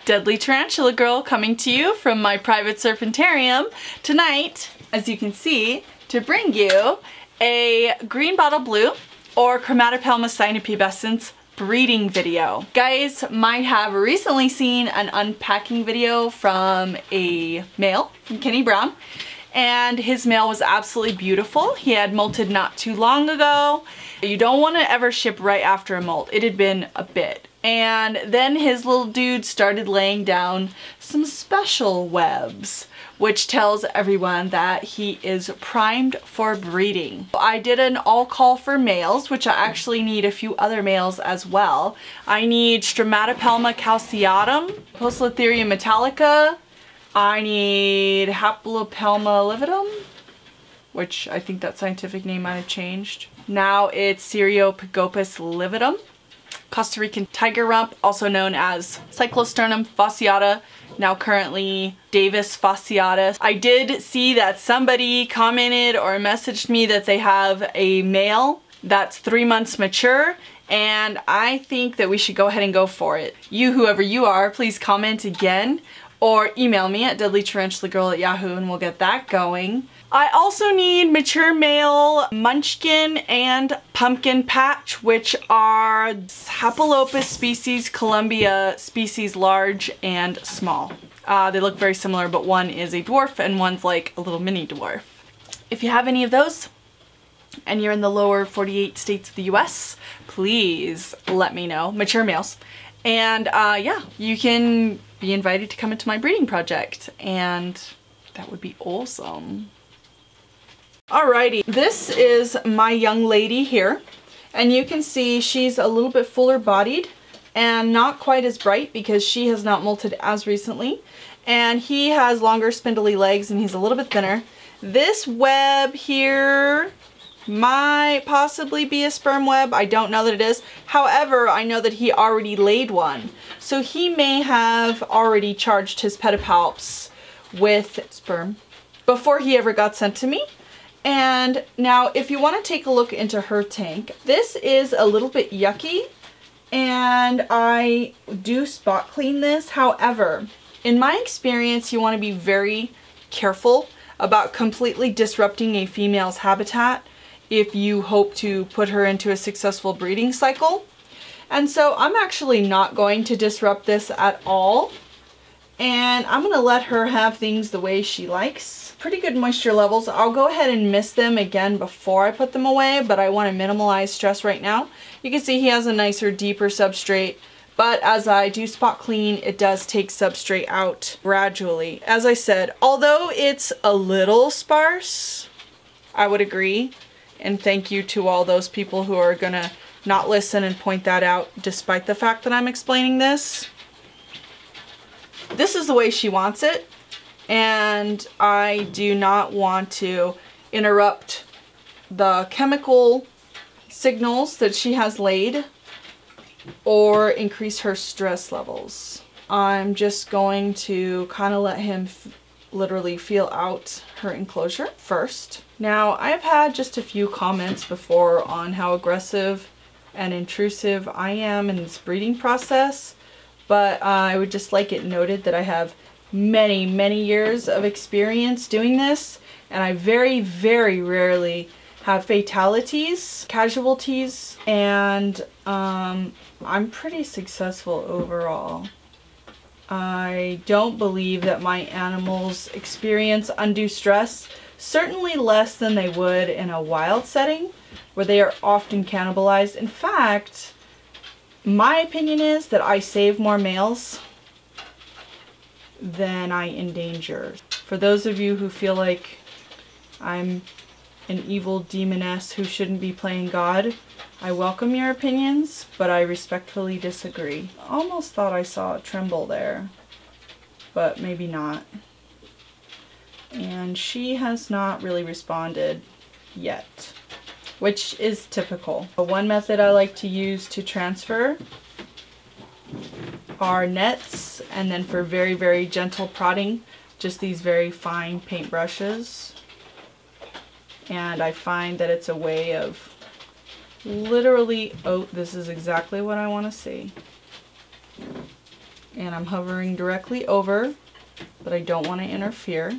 Deadly Tarantula Girl coming to you from my private serpentarium tonight, as you can see, to bring you a Greenbottle Blue or Chromatopelma cyaneopubescens breeding video. Guys might have recently seen an unpacking video from a male from Kenny Brown, and his male was absolutely beautiful. He had molted not too long ago. You don't want to ever ship right after a molt. It had been a bit. And then his little dude started laying down some special webs, which tells everyone that he is primed for breeding. I did an all call for males, which I actually need a few other males as well. I need Chromatopelma calceatum, Poecilotheria metallica. I need Haplopelma lividum, which I think that scientific name might have changed. Now it's Cyaneopubescens lividum. Costa Rican tiger rump, also known as Cyclosternum fasciata, now currently Davis fasciatus. I did see that somebody commented or messaged me that they have a male that's 3 months mature, and I think that we should go ahead and go for it. You, whoever you are, please comment again or email me at deadlytarantulagirl@yahoo and we'll get that going. I also need mature male munchkin and pumpkin patch, which are Hapalopus species, Columbia species large and small. They look very similar, but one is a dwarf and one's like a little mini dwarf. If you have any of those and you're in the lower 48 states of the US, please let me know. Mature males. And yeah, you can be invited to come into my breeding project, and that would be awesome. Alrighty, this is my young lady here, and you can see she's a little bit fuller bodied and not quite as bright because she has not molted as recently, and he has longer spindly legs and he's a little bit thinner. This web here might possibly be a sperm web. I don't know that it is. However, I know that he already laid one, so he may have already charged his pedipalps with sperm before he ever got sent to me. And now if you want to take a look into her tank, this is a little bit yucky and I do spot clean this. However, in my experience, you want to be very careful about completely disrupting a female's habitat if you hope to put her into a successful breeding cycle. And so I'm actually not going to disrupt this at all. And I'm going to let her have things the way she likes. Pretty good moisture levels. I'll go ahead and mist them again before I put them away, but I want to minimize stress right now. You can see he has a nicer, deeper substrate, but as I do spot clean, it does take substrate out gradually. As I said, although it's a little sparse, I would agree. And thank you to all those people who are gonna not listen and point that out despite the fact that I'm explaining this. This is the way she wants it, and I do not want to interrupt the chemical signals that she has laid or increase her stress levels. I'm just going to kind of let him literally feel out her enclosure first. Now, I've had just a few comments before on how aggressive and intrusive I am in this breeding process, but I would just like it noted that I have many, many years of experience doing this, and I very, very rarely have fatalities, casualties, and I'm pretty successful overall. I don't believe that my animals experience undue stress, Certainly less than they would in a wild setting where they are often cannibalized. In fact, my opinion is that I save more males than I endanger. For those of you who feel like I'm an evil demoness who shouldn't be playing God, I welcome your opinions, but I respectfully disagree. Almost thought I saw a tremble there, but maybe not. And she has not really responded yet, which is typical. One method I like to use to transfer are nets, and then for very, very gentle prodding, just these very fine paint brushes. And I find that it's a way of literally, oh, this is exactly what I want to see. And I'm hovering directly over, but I don't want to interfere.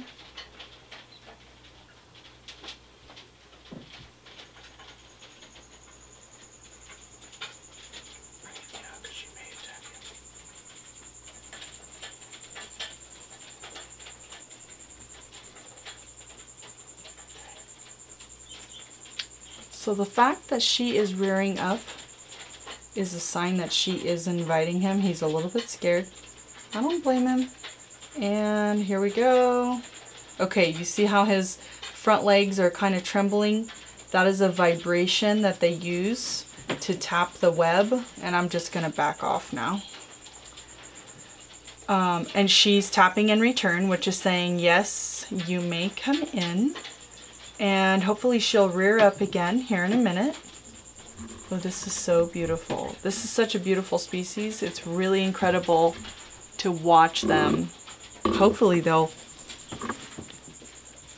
So the fact that she is rearing up is a sign that she is inviting him. He's a little bit scared. I don't blame him. And here we go. Okay, you see how his front legs are kind of trembling? That is a vibration that they use to tap the web, and I'm just gonna back off now. And she's tapping in return, which is saying, yes, you may come in. And hopefully she'll rear up again here in a minute. Oh, this is so beautiful. This is such a beautiful species. It's really incredible to watch them. Hopefully they'll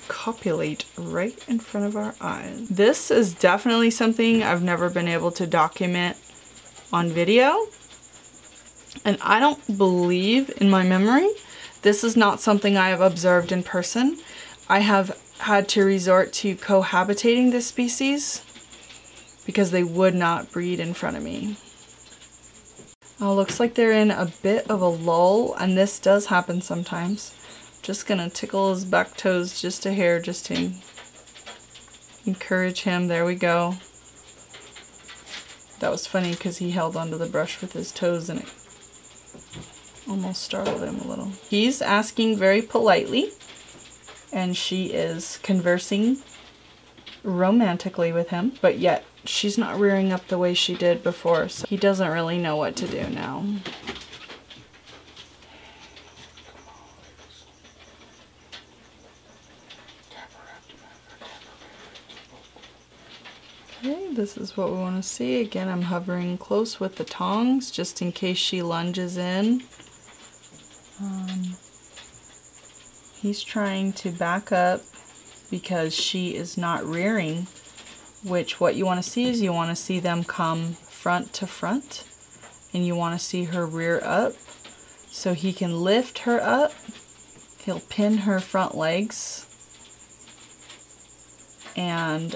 copulate right in front of our eyes. This is definitely something I've never been able to document on video. And I don't believe in my memory this is not something I have observed in person. I have had to resort to cohabitating this species because they would not breed in front of me. Oh, looks like they're in a bit of a lull, and this does happen sometimes. Just gonna tickle his back toes just a hair just to encourage him. There we go. That was funny because he held onto the brush with his toes and it almost startled him a little. He's asking very politely, and she is conversing romantically with him, but yet she's not rearing up the way she did before, so he doesn't really know what to do now. Okay, this is what we want to see. Again, I'm hovering close with the tongs just in case she lunges in. He's trying to back up because she is not rearing, which what you want to see is you want to see them come front to front, and you want to see her rear up so he can lift her up. He'll pin her front legs, and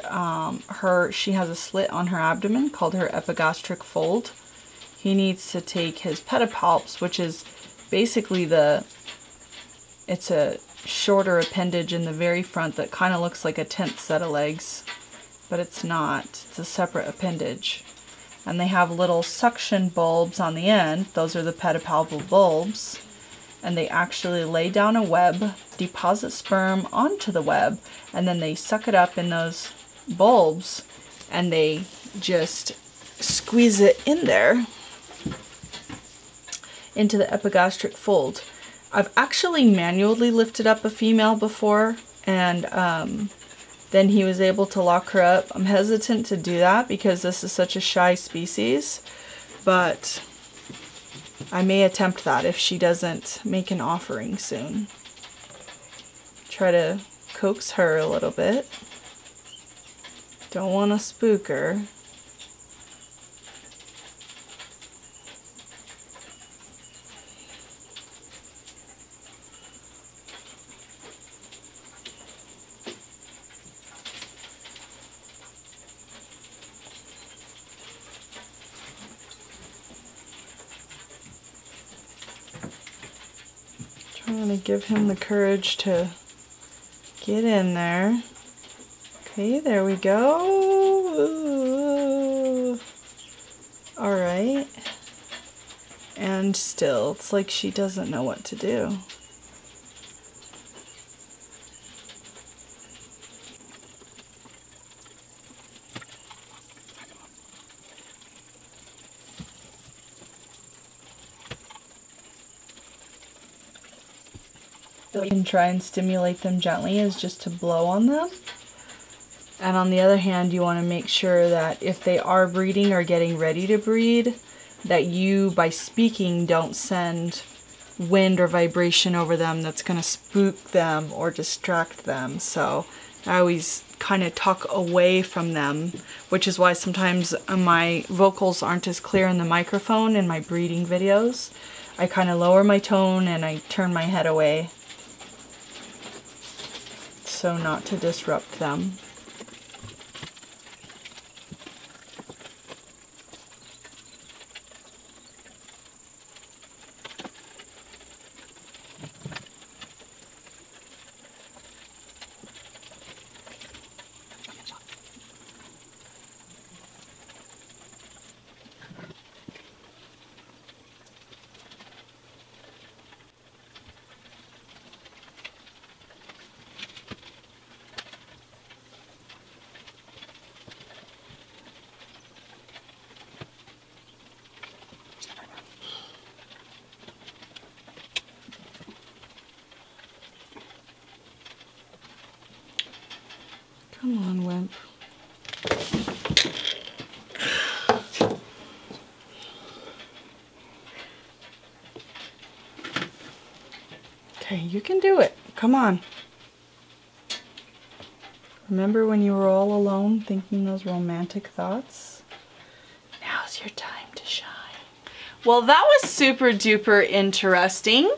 she has a slit on her abdomen called her epigastric fold. He needs to take his pedipalps, which is basically it's a shorter appendage in the very front that kind of looks like a 10th set of legs, but it's not. It's a separate appendage. And they have little suction bulbs on the end. Those are the pedipalpal bulbs. And they actually lay down a web, deposit sperm onto the web, and then they suck it up in those bulbs, and they just squeeze it in there into the epigastric fold. I've actually manually lifted up a female before, and then he was able to lock her up. I'm hesitant to do that because this is such a shy species, but I may attempt that if she doesn't make an offering soon. Try to coax her a little bit. Don't want to spook her. Trying to give him the courage to Get in there. Okay, there we go. Alright. And still, it's like she doesn't know what to do. You can try and stimulate them gently is just to blow on them. And on the other hand, you want to make sure that if they are breeding or getting ready to breed, that you, by speaking, don't send wind or vibration over them that's going to spook them or distract them. So I always kind of talk away from them, which is why sometimes my vocals aren't as clear in the microphone in my breeding videos. I kind of lower my tone and I turn my head away, so not to disrupt them. Come on, wimp. Okay, you can do it. Come on. Remember when you were all alone thinking those romantic thoughts? Now's your time to shine. Well, that was super duper interesting.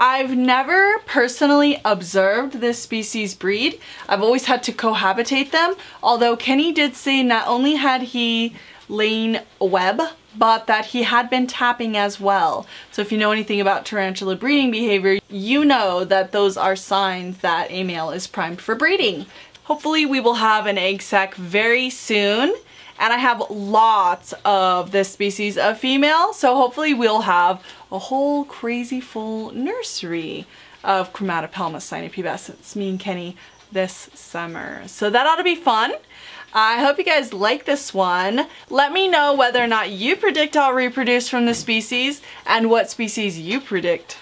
I've never personally observed this species breed. I've always had to cohabitate them, although Kenny did say not only had he lain a web, but that he had been tapping as well. So if you know anything about tarantula breeding behavior, you know that those are signs that a male is primed for breeding. Hopefully we will have an egg sac very soon. And I have lots of this species of female, so hopefully we'll have a whole crazy full nursery of Chromatopelma cyaneopubescens, me and Kenny, this summer. So that ought to be fun. I hope you guys like this one. Let me know whether or not you predict I'll reproduce from the species and what species you predict